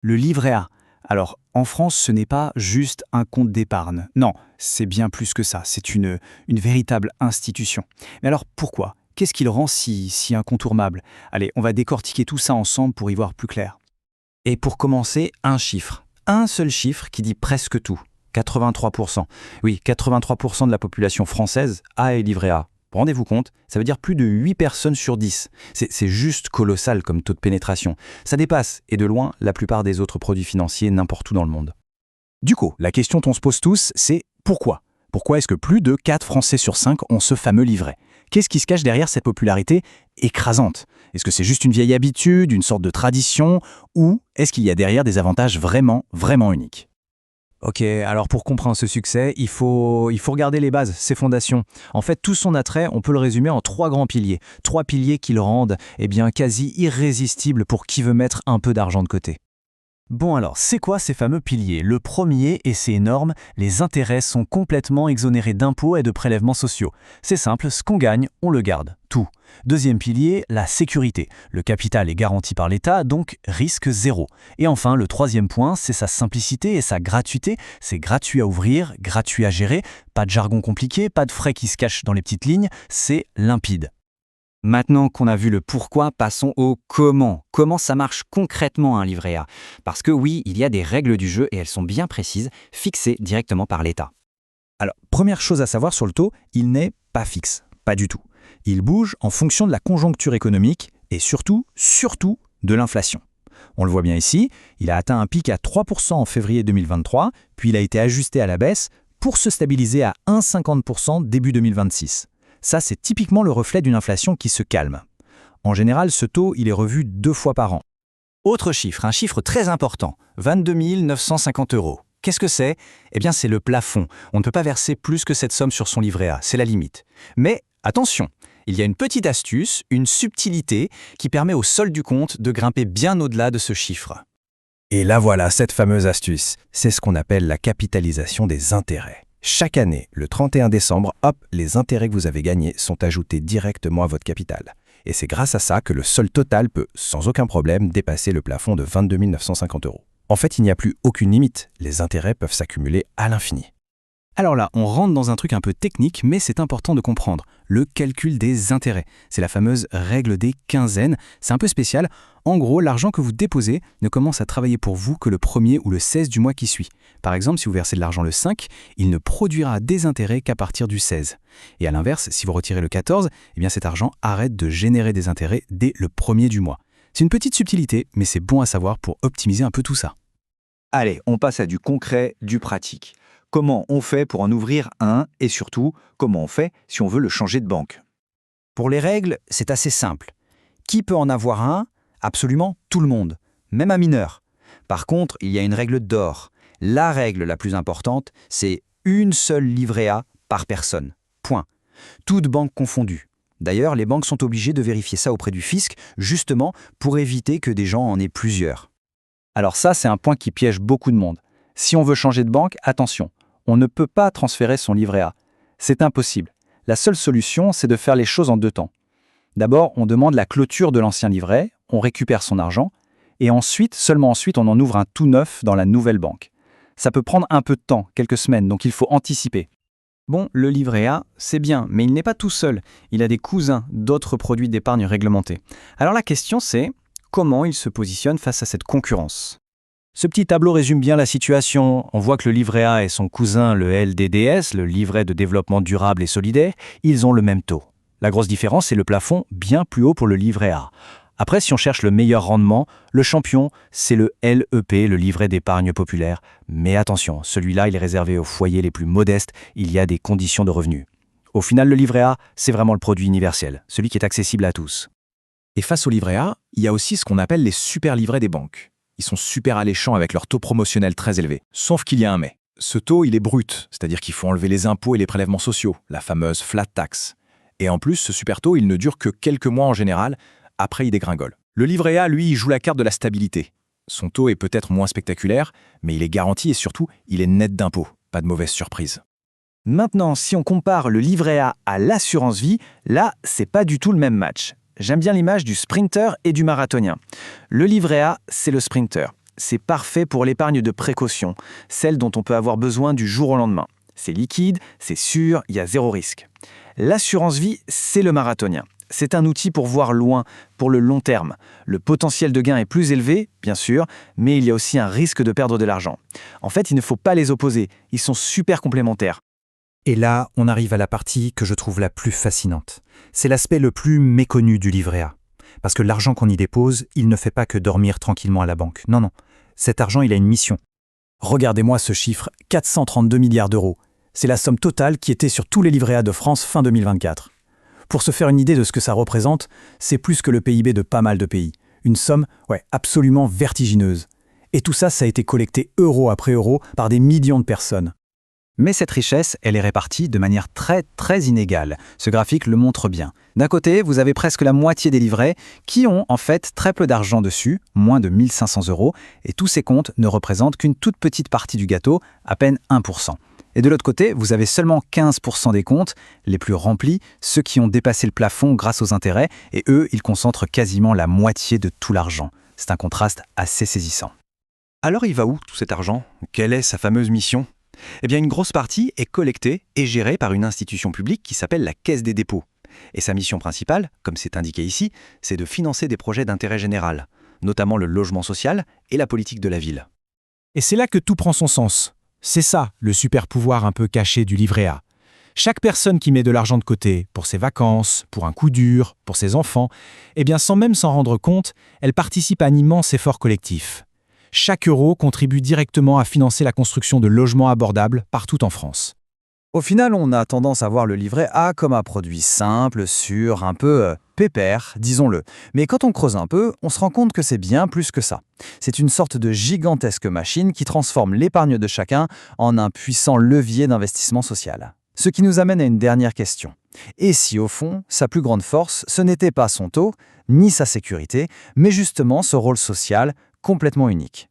Le livret A. Alors, en France, ce n'est pas juste un compte d'épargne. Non, c'est bien plus que ça. C'est une véritable institution. Mais alors, pourquoi? Qu'est-ce qui le rend si incontournable? Allez, on va décortiquer tout ça ensemble pour y voir plus clair. Et pour commencer, un chiffre. Un seul chiffre qui dit presque tout. 83%. Oui, 83% de la population française a un livret A. Rendez-vous compte, ça veut dire plus de 8 personnes sur 10. C'est juste colossal comme taux de pénétration. Ça dépasse, et de loin, la plupart des autres produits financiers n'importe où dans le monde. Du coup, la question qu'on se pose tous, c'est pourquoi? Pourquoi est-ce que plus de 4 Français sur 5 ont ce fameux livret? Qu'est-ce qui se cache derrière cette popularité écrasante? Est-ce que c'est juste une vieille habitude, une sorte de tradition, ou est-ce qu'il y a derrière des avantages vraiment, vraiment uniques? Ok, alors pour comprendre ce succès, il faut regarder les bases, ses fondations. En fait, tout son attrait, on peut le résumer en 3 grands piliers. 3 piliers qui le rendent quasi irrésistible pour qui veut mettre un peu d'argent de côté. Bon alors, c'est quoi ces fameux piliers? Le premier, et c'est énorme, les intérêts sont complètement exonérés d'impôts et de prélèvements sociaux. C'est simple, ce qu'on gagne, on le garde, tout. Deuxième pilier, la sécurité. Le capital est garanti par l'État, donc risque zéro. Et enfin, le troisième point, c'est sa simplicité et sa gratuité. C'est gratuit à ouvrir, gratuit à gérer, pas de jargon compliqué, pas de frais qui se cachent dans les petites lignes, c'est limpide. Maintenant qu'on a vu le pourquoi, passons au comment. Comment ça marche concrètement un livret A? Parce que oui, il y a des règles du jeu et elles sont bien précises, fixées directement par l'État. Alors, première chose à savoir sur le taux, il n'est pas fixe, pas du tout. Il bouge en fonction de la conjoncture économique et surtout de l'inflation. On le voit bien ici, il a atteint un pic à 3% en février 2023, puis il a été ajusté à la baisse pour se stabiliser à 1,50% début 2026. Ça, c'est typiquement le reflet d'une inflation qui se calme. En général, ce taux, il est revu 2 fois par an. Autre chiffre, un chiffre très important, 22 950 €. Qu'est-ce que c'est? Eh bien, c'est le plafond. On ne peut pas verser plus que cette somme sur son livret A, c'est la limite. Mais attention, il y a une petite astuce, une subtilité, qui permet au solde du compte de grimper bien au-delà de ce chiffre. Et là voilà, cette fameuse astuce. C'est ce qu'on appelle la capitalisation des intérêts. Chaque année, le 31 décembre, hop, les intérêts que vous avez gagnés sont ajoutés directement à votre capital. Et c'est grâce à ça que le solde total peut, sans aucun problème, dépasser le plafond de 22 950 €. En fait, il n'y a plus aucune limite. Les intérêts peuvent s'accumuler à l'infini. Alors là, on rentre dans un truc un peu technique, mais c'est important de comprendre. Le calcul des intérêts. C'est la fameuse règle des quinzaines. C'est un peu spécial. En gros, l'argent que vous déposez ne commence à travailler pour vous que le 1er ou le 16 du mois qui suit. Par exemple, si vous versez de l'argent le 5, il ne produira des intérêts qu'à partir du 16. Et à l'inverse, si vous retirez le 14, eh bien cet argent arrête de générer des intérêts dès le 1er du mois. C'est une petite subtilité, mais c'est bon à savoir pour optimiser un peu tout ça. Allez, on passe à du concret, du pratique. Comment on fait pour en ouvrir un et surtout, comment on fait si on veut le changer de banque? Pour les règles, c'est assez simple. Qui peut en avoir un? Absolument tout le monde, même un mineur. Par contre, il y a une règle d'or. La règle la plus importante, c'est une seule livret A par personne. Point. Toutes banques confondues. D'ailleurs, les banques sont obligées de vérifier ça auprès du fisc, justement pour éviter que des gens en aient plusieurs. Alors ça, c'est un point qui piège beaucoup de monde. Si on veut changer de banque, attention, on ne peut pas transférer son livret A. C'est impossible. La seule solution, c'est de faire les choses en 2 temps. D'abord, on demande la clôture de l'ancien livret, on récupère son argent, et ensuite, seulement ensuite, on en ouvre un tout neuf dans la nouvelle banque. Ça peut prendre un peu de temps, quelques semaines, donc il faut anticiper. Bon, le livret A, c'est bien, mais il n'est pas tout seul. Il a des cousins, d'autres produits d'épargne réglementés. Alors la question c'est, comment il se positionne face à cette concurrence? Ce petit tableau résume bien la situation. On voit que le livret A et son cousin, le LDDS, le livret de développement durable et solidaire, ils ont le même taux. La grosse différence, c'est le plafond bien plus haut pour le livret A. Après, si on cherche le meilleur rendement, le champion, c'est le LEP, le livret d'épargne populaire. Mais attention, celui-là, il est réservé aux foyers les plus modestes, il y a des conditions de revenus. Au final, le livret A, c'est vraiment le produit universel, celui qui est accessible à tous. Et face au livret A, il y a aussi ce qu'on appelle les super livrets des banques. Ils sont super alléchants avec leur taux promotionnel très élevé. Sauf qu'il y a un mais. Ce taux, il est brut, c'est-à-dire qu'il faut enlever les impôts et les prélèvements sociaux, la fameuse flat tax. Et en plus, ce super taux, il ne dure que quelques mois en général, après il dégringole. Le livret A, lui, il joue la carte de la stabilité. Son taux est peut-être moins spectaculaire, mais il est garanti et surtout, il est net d'impôts. Pas de mauvaise surprise. Maintenant, si on compare le livret A à l'assurance vie, là, c'est pas du tout le même match. J'aime bien l'image du sprinter et du marathonien. Le livret A, c'est le sprinter. c'est parfait pour l'épargne de précaution, celle dont on peut avoir besoin du jour au lendemain. C'est liquide, c'est sûr, il y a zéro risque. L'assurance vie, c'est le marathonien. C'est un outil pour voir loin, pour le long terme. Le potentiel de gain est plus élevé, bien sûr, mais il y a aussi un risque de perdre de l'argent. En fait, il ne faut pas les opposer, ils sont super complémentaires. Et là, on arrive à la partie que je trouve la plus fascinante. C'est l'aspect le plus méconnu du livret A. Parce que l'argent qu'on y dépose, il ne fait pas que dormir tranquillement à la banque. Non, non. Cet argent, il a une mission. Regardez-moi ce chiffre, 432 milliards d'euros. C'est la somme totale qui était sur tous les livrets A de France fin 2024. Pour se faire une idée de ce que ça représente, c'est plus que le PIB de pas mal de pays. Une somme, absolument vertigineuse. Et tout ça a été collecté euro après euro par des millions de personnes. Mais cette richesse, elle est répartie de manière très inégale. Ce graphique le montre bien. D'un côté, vous avez presque la moitié des livrets qui ont en fait très peu d'argent dessus, moins de 1500 euros, et tous ces comptes ne représentent qu'une toute petite partie du gâteau, à peine 1%. Et de l'autre côté, vous avez seulement 15% des comptes, les plus remplis, ceux qui ont dépassé le plafond grâce aux intérêts, et eux, ils concentrent quasiment la moitié de tout l'argent. C'est un contraste assez saisissant. Alors il va où tout cet argent? Quelle est sa fameuse mission? Eh bien, une grosse partie est collectée et gérée par une institution publique qui s'appelle la Caisse des dépôts. Et sa mission principale, comme c'est indiqué ici, c'est de financer des projets d'intérêt général, notamment le logement social et la politique de la ville. Et c'est là que tout prend son sens. C'est ça, le super pouvoir un peu caché du livret A. Chaque personne qui met de l'argent de côté, pour ses vacances, pour un coup dur, pour ses enfants, sans même s'en rendre compte, elle participe à un immense effort collectif. Chaque euro contribue directement à financer la construction de logements abordables partout en France. Au final, on a tendance à voir le livret A comme un produit simple, sûr, un peu pépère, disons-le. Mais quand on creuse un peu, on se rend compte que c'est bien plus que ça. C'est une sorte de gigantesque machine qui transforme l'épargne de chacun en un puissant levier d'investissement social. Ce qui nous amène à une dernière question. Et si au fond, sa plus grande force, ce n'était pas son taux, ni sa sécurité, mais justement ce rôle social complètement unique?